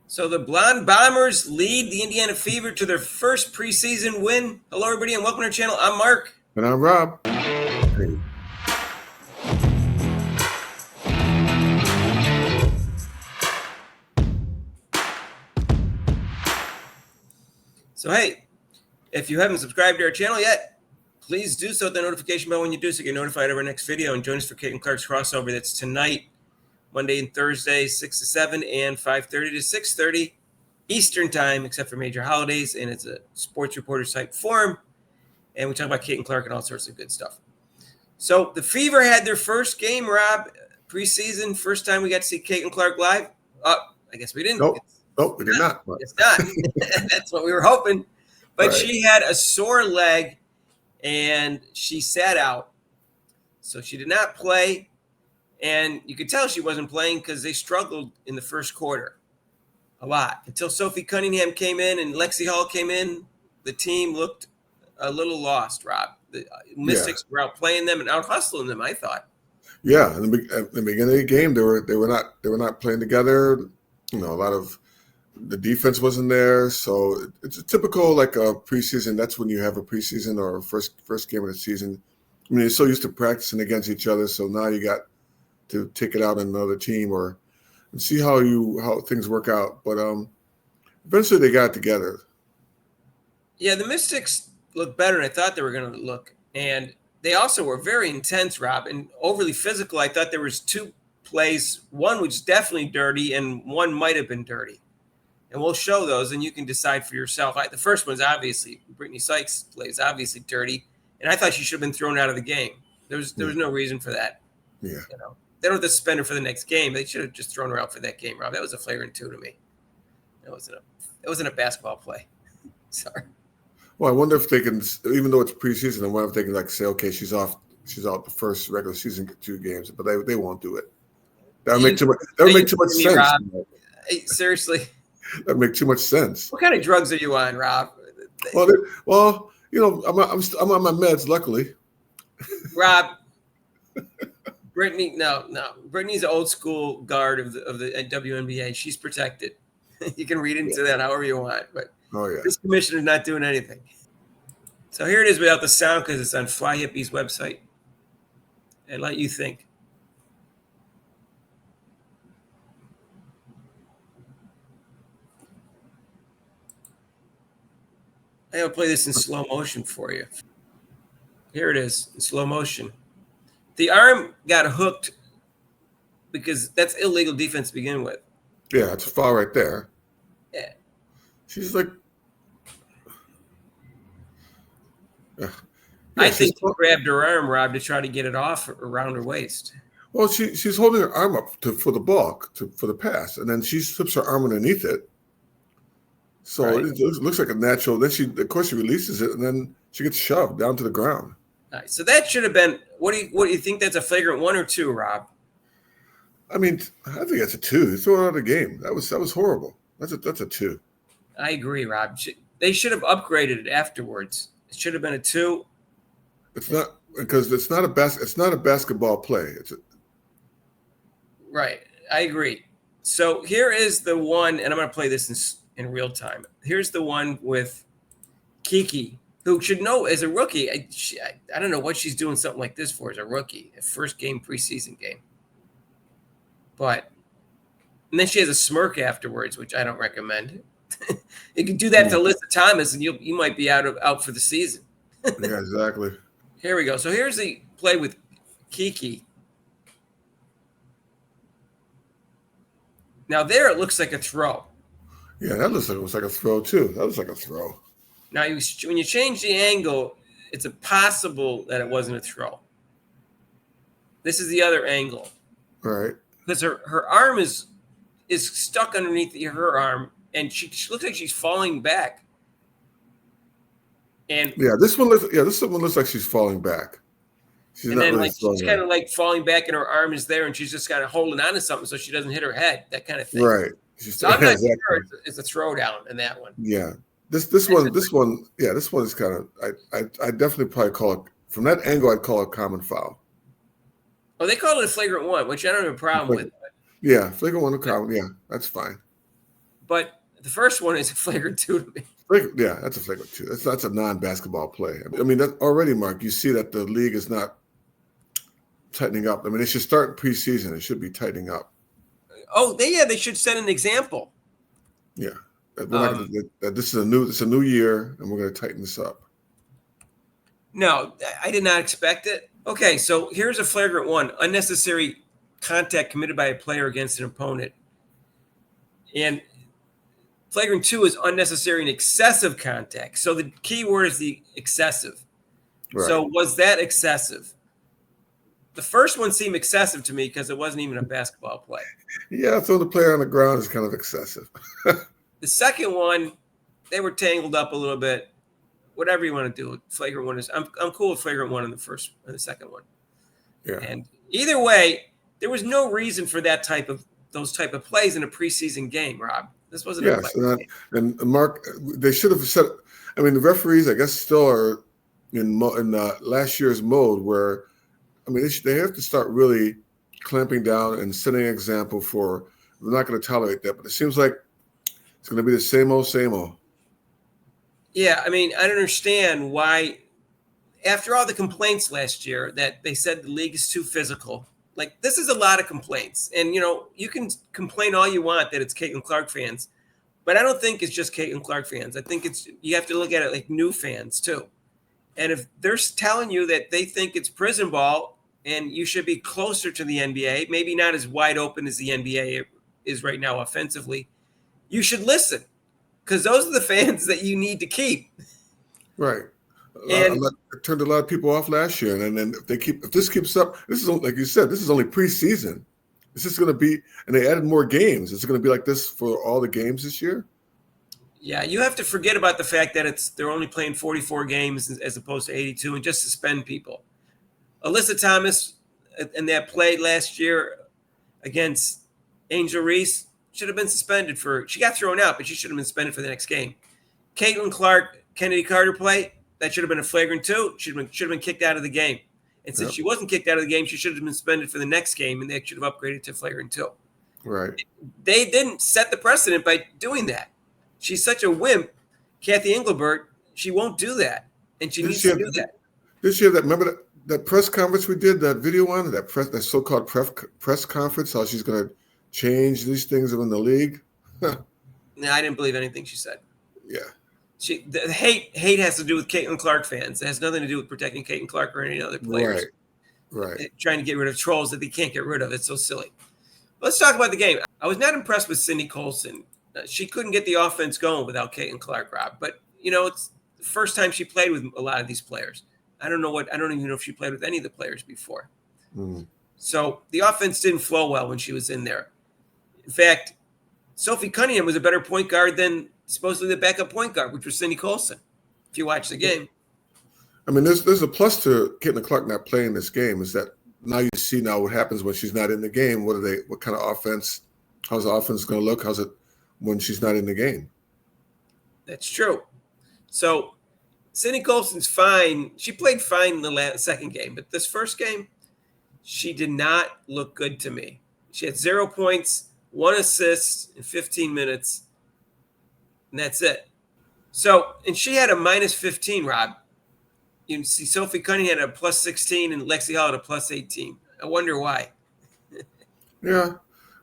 So the Blonde Bombers lead the Indiana Fever to their first preseason win. Hello, everybody, and welcome to our channel. I'm Mark. And I'm Rob. Hey. So, hey, if you haven't subscribed to our channel yet, please do so with the notification bell when you do so you get notified of our next video. And join us for Kate and Clark's crossover. That's tonight, Monday and Thursday, 6 to 7 and 5:30 to 6:30 Eastern Time, except for major holidays. And it's a sports reporter type forum. And we talk about Kate and Clark and all sorts of good stuff. So the Fever had their first game, Rob, preseason. First time we got to see Kate and Clark live. I guess we didn't. Nope, we did not. It's not. That's what we were hoping. But Right. She had a sore leg, and she sat out. So she did not play. And you could tell she wasn't playing because they struggled in the first quarter a lot. Until Sophie Cunningham came in and Lexi Hall came in, the team looked a little lost, Rob. The Mystics were out playing them and out hustling them, I thought. Yeah, in the beginning of the game, they were not playing together. You know, a lot of the defense wasn't there, so it's a typical like a preseason. That's when you have a preseason or a first game of the season. I mean, you're so used to practicing against each other, so now you got to take it out on another team and see how things work out. But eventually they got together. Yeah, the Mystics looked better than I thought they were going to look, and they also were very intense, Rob, and overly physical. I thought there was two plays. One was definitely dirty, and one might have been dirty. And we'll show those, and you can decide for yourself. The first one's obviously Brittany Sykes' play is obviously dirty, and I thought she should have been thrown out of the game. There was no reason for that. Yeah, they don't have to suspend her for the next game. They should have just thrown her out for that game, Rob. That was a flagrant 2 to me. It wasn't a basketball play. Sorry. Well, I wonder if they can, even though it's preseason, I wonder if they can like say, okay, she's out the first regular season 2 games, but they won't do it. That would make too much sense. Rob. Hey, seriously. That would make too much sense. What kind of drugs are you on, Rob? Well, you know, I'm on my meds, luckily. Rob, Brittany, no. Brittany's an old school guard of the WNBA. She's protected. You can read into that however you want, but this commissioner's not doing anything. So here it is without the sound because it's on Fly Hippie's website. And let you think. I'm going to play this in slow motion for you. Here it is in slow motion. The arm got hooked because that's illegal defense to begin with. Yeah, it's a foul right there. Yeah. She's like... I think she grabbed her arm, Rob, to try to get it off around her waist. Well, she's holding her arm up for the ball, for the pass, and then she slips her arm underneath it. So it looks like a natural. Then she releases it, and then she gets shoved down to the ground. All right, so that should have been. What do you think? That's a flagrant 1 or 2, Rob? I mean, I think that's a 2. You throw it out of the game. That was horrible. That's a 2. I agree, Rob. They should have upgraded it afterwards. It should have been a 2. It's not because it's not a basketball play. Right. I agree. So here is the one, and I'm going to play this in real time. Here's the one with Kiki, who should know as a rookie. I don't know what she's doing something like this for as a rookie, a first game preseason game. And then she has a smirk afterwards, which I don't recommend. You can do that to Alyssa Thomas, and you might be out for the season. Yeah, exactly. Here we go. So here's the play with Kiki. Now there it looks like a throw. Yeah, that looks like a throw too. That looks like a throw. Now when you change the angle, it's possible that it wasn't a throw. This is the other angle. All right. Because her arm is stuck underneath her arm, and she looks like she's falling back. And this one looks like she's falling back. She's kind of like falling back, and her arm is there, and she's just kind of holding on to something so she doesn't hit her head. That kind of thing. Right. So I'm not sure it's a throwdown in that one. Yeah. This one is kind of. I definitely probably call it from that angle. I'd call it a common foul. Oh, they called it a flagrant 1, which I don't have a problem with. Yeah, flagrant 1 common. Yeah, that's fine. But the first one is a flagrant 2 to me. Yeah, that's a flagrant 2. That's a non-basketball play. I mean, that already, Mark, you see that the league is not tightening up. I mean, they should start preseason. It should be tightening up. Oh, they should set an example. Yeah, we're not going to. This is a new year, and we're going to tighten this up. No, I did not expect it. Okay, so here's a flagrant 1: unnecessary contact committed by a player against an opponent. And flagrant 2 is unnecessary and excessive contact. So the key word is the excessive. Right. So was that excessive? The first one seemed excessive to me because it wasn't even a basketball play. Yeah, throwing the player on the ground is kind of excessive. The second one, they were tangled up a little bit. Whatever you want to do, flagrant 1 is. I'm cool with flagrant 1 in the second one. Yeah. And either way, there was no reason for those type of plays in a preseason game, Rob. This wasn't. Yes, and Mark, they should have said. I mean, the referees, I guess, still are in last year's mode where, I mean, they have to start really clamping down and setting an example for. We're not going to tolerate that, but it seems like it's going to be the same old, same old. Yeah, I mean, I don't understand why, after all the complaints last year that they said the league is too physical. Like, this is a lot of complaints. And, you can complain all you want that it's Caitlin Clark fans, but I don't think it's just Caitlin Clark fans. I think you have to look at it like new fans, too. And if they're telling you that they think it's prison ball and you should be closer to the NBA, maybe not as wide open as the NBA is right now offensively, you should listen, because those are the fans that you need to keep. Right. It turned a lot of people off last year, and then if this keeps up, this is, like you said, this is only preseason. Is this going to be? And they added more games. Is it going to be like this for all the games this year? Yeah, you have to forget about the fact that they're only playing 44 games as opposed to 82, and just suspend people. Alyssa Thomas in that play last year against Angel Reese should have been suspended she got thrown out, but she should have been suspended for the next game. Caitlin Clark, Kennedy Carter play, that should have been a flagrant 2. Should have been kicked out of the game. And since she wasn't kicked out of the game, she should have been suspended for the next game, and they should have upgraded to flagrant 2. Right. They didn't set the precedent by doing that. She's such a wimp, Kathy Engelbert. She won't do that, and she needs to do that. Did she have that? Remember that press conference we did, that video on that so-called press conference? How she's going to change these things in the league? No, I didn't believe anything she said. Yeah. The hate has to do with Caitlin Clark fans. It has nothing to do with protecting Caitlin Clark or any other players. Right. Trying to get rid of trolls that they can't get rid of. It's so silly. Let's talk about the game. I was not impressed with Cindy Colson. She couldn't get the offense going without Caitlin Clark, Rob. But, it's the first time she played with a lot of these players. I don't even know if she played with any of the players before. Mm. So the offense didn't flow well when she was in there. In fact, Sophie Cunningham was a better point guard than supposedly the backup point guard, which was Cindy Colson, if you watch the game. I mean, there's a plus to Caitlin Clark not playing this game, is that now you see what happens when she's not in the game. What kind of offense, how's the offense going to look? How's it when she's not in the game? That's true. So Cindy Colson's fine. She played fine in the second game, but this first game, she did not look good to me. She had 0 points, 1 assist in 15 minutes, and that's it. So, and she had a minus 15, Rob. You can see Sophie Cunningham had a plus 16 and Lexi Hall had a plus 18. I wonder why. Yeah.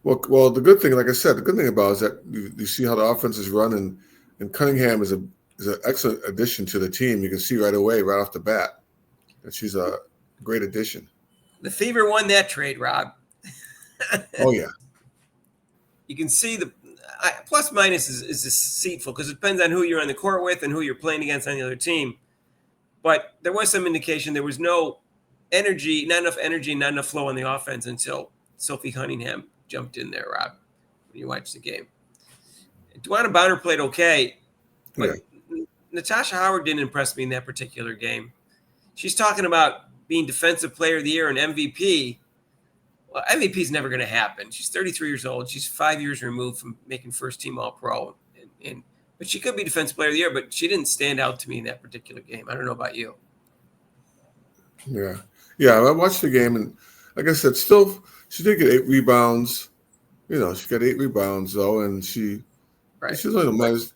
Well, the good thing, like I said, the good thing about it is that you see how the offense is run, and Cunningham is an excellent addition to the team. You can see right away, right off the bat, that she's a great addition. The Fever won that trade, Rob. Oh, yeah. You can see the plus minus is deceitful because it depends on who you're on the court with and who you're playing against on the other team. But there was some indication there was no energy, not enough flow on the offense until Sophie Cunningham jumped in there, Rob, when you watch the game. Dwana Bonner played okay, but Natasha Howard didn't impress me in that particular game. She's talking about being Defensive Player of the Year and MVP. Well, MVP is never going to happen. She's 33 years old. She's 5 years removed from making first-team All-Pro. But she could be Defensive Player of the Year, but she didn't stand out to me in that particular game. I don't know about you. Yeah. I watched the game, and like I said, still, she did get 8 rebounds. She got 8 rebounds, though, and she Right. She's only minus.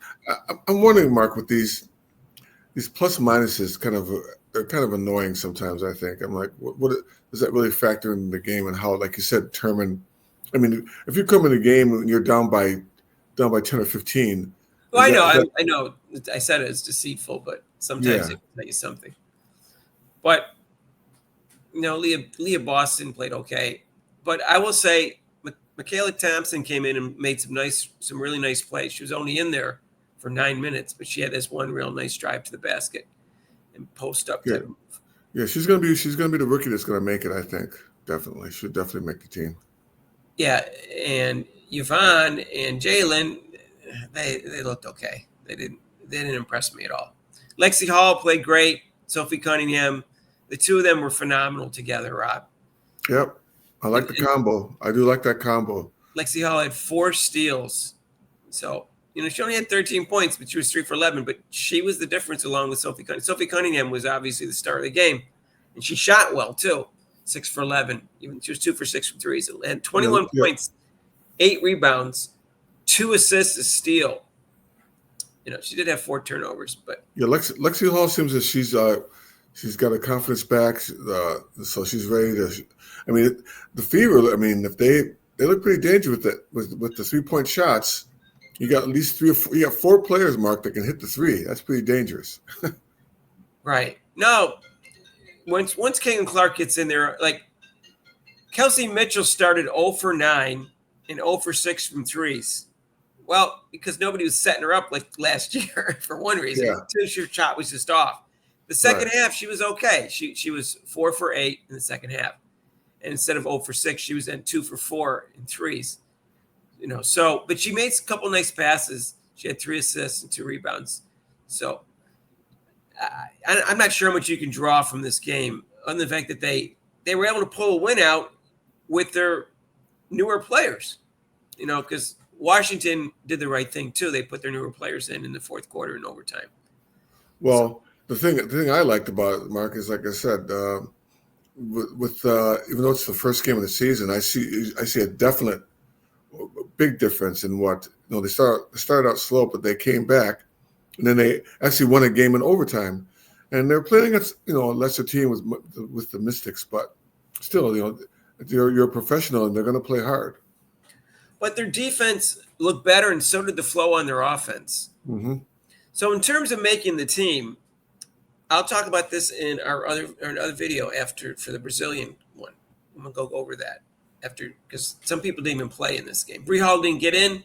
I'm wondering, Mark, with these plus minuses, they're kind of annoying sometimes. I think I'm like, what does that really factor in the game and how, like you said, determine? I mean, if you come in a game and you're down by 10 or 15, Well, I know, that I know. I said it's deceitful, but sometimes yeah, it can tell you something. But Leah Boston played okay, but I will say Michaela Thompson came in and made some really nice plays. She was only in there for 9 minutes, but she had this one real nice drive to the basket and post up yeah, type of move. yeah. She's gonna be the rookie that's gonna make it. I think definitely should definitely make the team. Yeah, and Yvonne and Jalen, they looked okay. They didn't impress me at all. Lexi Hall played great. Sophie Cunningham, the two of them were phenomenal together, Rob. Yep, I like the And combo. I do like that combo. Lexi Hall had 4 steals. So, she only had 13 points, but she was 3 for 11. But she was the difference along with Sophie Cunningham. Sophie Cunningham was obviously the star of the game. And she shot well, too. 6 for 11. Even she was 2 for 6 from threes. And 21 Yeah, points, 8 rebounds, 2 assists, a steal. She did have 4 turnovers, but yeah. Lexi Hall seems that she's got her confidence back, so she's ready to. I mean, the Fever. I mean, if they look pretty dangerous with the 3-point shots. You got at least 3 or 4. You got 4 players, Mark, that can hit the 3. That's pretty dangerous. right. No, once Caitlin Clark gets in there, like Kelsey Mitchell started 0 for 9 and 0 for 6 from threes. Well, because nobody was setting her up like last year for one reason. Yeah. 2, her shot was just off. The second half, she was okay. She was 4 for 8 in the second half. And instead of 0 for 6, she was then 2 for 4 in threes. But she made a couple nice passes. She had 3 assists and 2 rebounds. So I'm not sure how much you can draw from this game, other than the fact that they were able to pull a win out with their newer players. Because Washington did the right thing too. They put their newer players in the fourth quarter and overtime. Well, the thing I liked about it, Mark, is like I said, with even though it's the first game of the season, I see a definite big difference in what they started out slow, but they came back, and then they actually won a game in overtime, and they're playing against a lesser team with the Mystics, but still you're a professional and they're going to play hard. But their defense looked better, and so did the flow on their offense. Mm-hmm. So in terms of making the team, I'll talk about this in our other video for the Brazilian one. I'm gonna go over that after, because some people didn't even play in this game. Bree Hall didn't get in.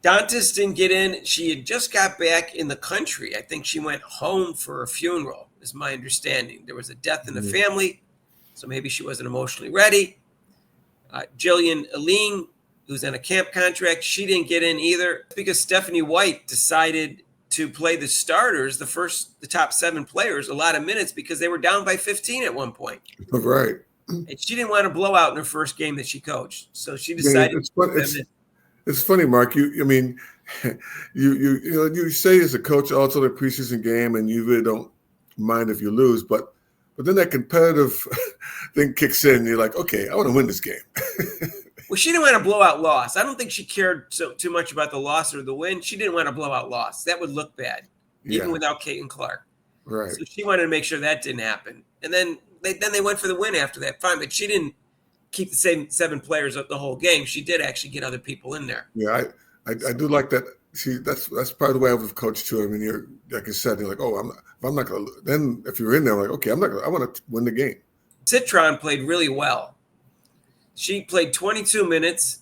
Dantas didn't get in. She had just got back in the country. I think she went home for a funeral, is my understanding. There was a death in the family, so maybe she wasn't emotionally ready. Jillian Aline, who's on a camp contract, she didn't get in either because Stephanie White decided to play the starters, the top 7 players, a lot of minutes because they were down by 15 at one point. Right. And she didn't want to blow out in her first game that she coached, so she decided to put them in. It's funny, Mark. You say as a coach, oh, it's only a preseason game, and you really don't mind if you lose, but then that competitive thing kicks in. And you're like, okay, I want to win this game. Well, she didn't want a blowout loss. I don't think she cared too much about the loss or the win. She didn't want a blowout loss. That would look bad, even without Caitlin Clark. Right. So she wanted to make sure that didn't happen. And then they went for the win after that. Fine, but she didn't keep the same 7 players up the whole game. She did actually get other people in there. Yeah, I do like that. See, that's part of the way I would coach too. I mean, you're like I said, you're like, oh, I'm not going to. Then if you're in there, I'm like, okay, I'm not going. I want to win the game. Citron played really well. She played 22 minutes.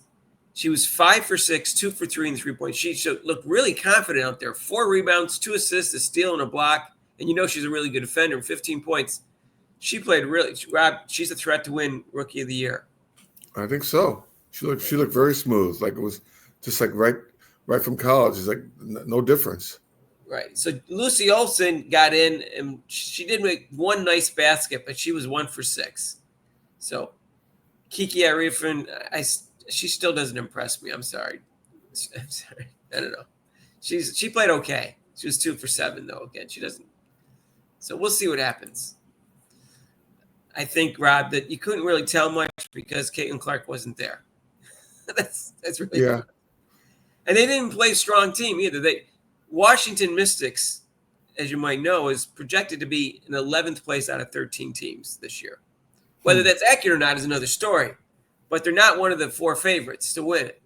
She was 5 for 6, 2 for 3 in the 3-point. She looked really confident out there. 4 rebounds, 2 assists, a steal, and a block. And she's a really good defender. 15 points. She played really. Rob, she's a threat to win Rookie of the Year. I think so. She looked very smooth. Like it was just like right from college. It's like no difference. Right. So Lucy Olsen got in, and she did make one nice basket, but she was 1 for 6. So Kiki Iriafen, she still doesn't impress me. I'm sorry. I don't know. She played okay. She was 2 for 7 though. Again, she doesn't. So we'll see what happens. I think, Rob, that you couldn't really tell much because Caitlin Clark wasn't there. that's really good. And they didn't play a strong team either. Washington Mystics, as you might know, is projected to be in 11th place out of 13 teams this year. Whether that's accurate or not is another story. But they're not one of the 4 favorites to win it.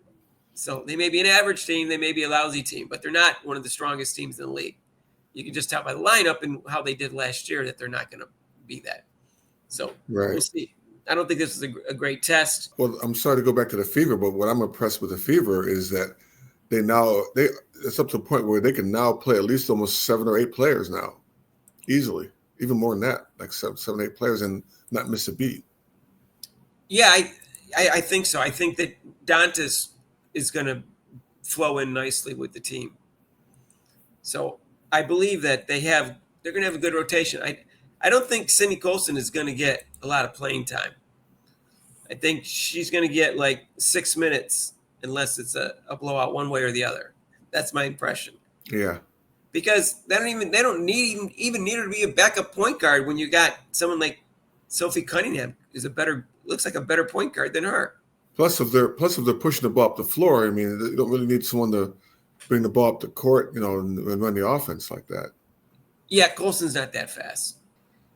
So they may be an average team, they may be a lousy team, but they're not one of the strongest teams in the league. You can just tell by the lineup and how they did last year that they're not going to be that. So We'll see. I don't think this is a great test. Well, I'm sorry to go back to the Fever, but what I'm impressed with the Fever is that it's up to a point where they can now play at least almost 7 or 8 players now, easily, even more than that, like 7, 8 players, and not miss a beat. Yeah, I think so. I think that Dantas is going to flow in nicely with the team. So I believe that they're going to have a good rotation. I don't think Cindy Colson is going to get a lot of playing time. I think she's going to get like 6 minutes unless it's a blowout one way or the other. That's my impression. Yeah. Because they don't even need her to be a backup point guard when you got someone like Sophie Cunningham looks like a better point guard than her. Plus, if they're pushing the ball up the floor, I mean, you don't really need someone to bring the ball up the court, and run the offense like that. Yeah, Colson's not that fast.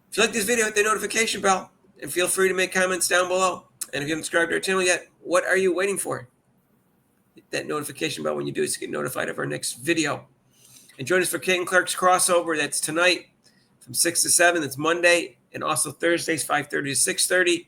If you like this video, hit the notification bell and feel free to make comments down below. And if you haven't subscribed to our channel yet, what are you waiting for? Hit that notification bell when you do so you get notified of our next video. And join us for Kate and Clark's crossover. That's tonight from 6 to 7. That's Monday. And also Thursdays, 5:30 to 6:30.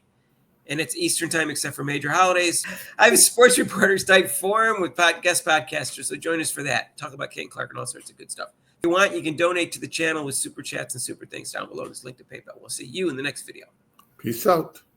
And it's Eastern time except for major holidays. I have a sports reporters type forum with guest podcasters, so join us for that. Talk about Kate and Clark and all sorts of good stuff. If you want, you can donate to the channel with super chats and super things down below. There's a link to PayPal. We'll see you in the next video. Peace out.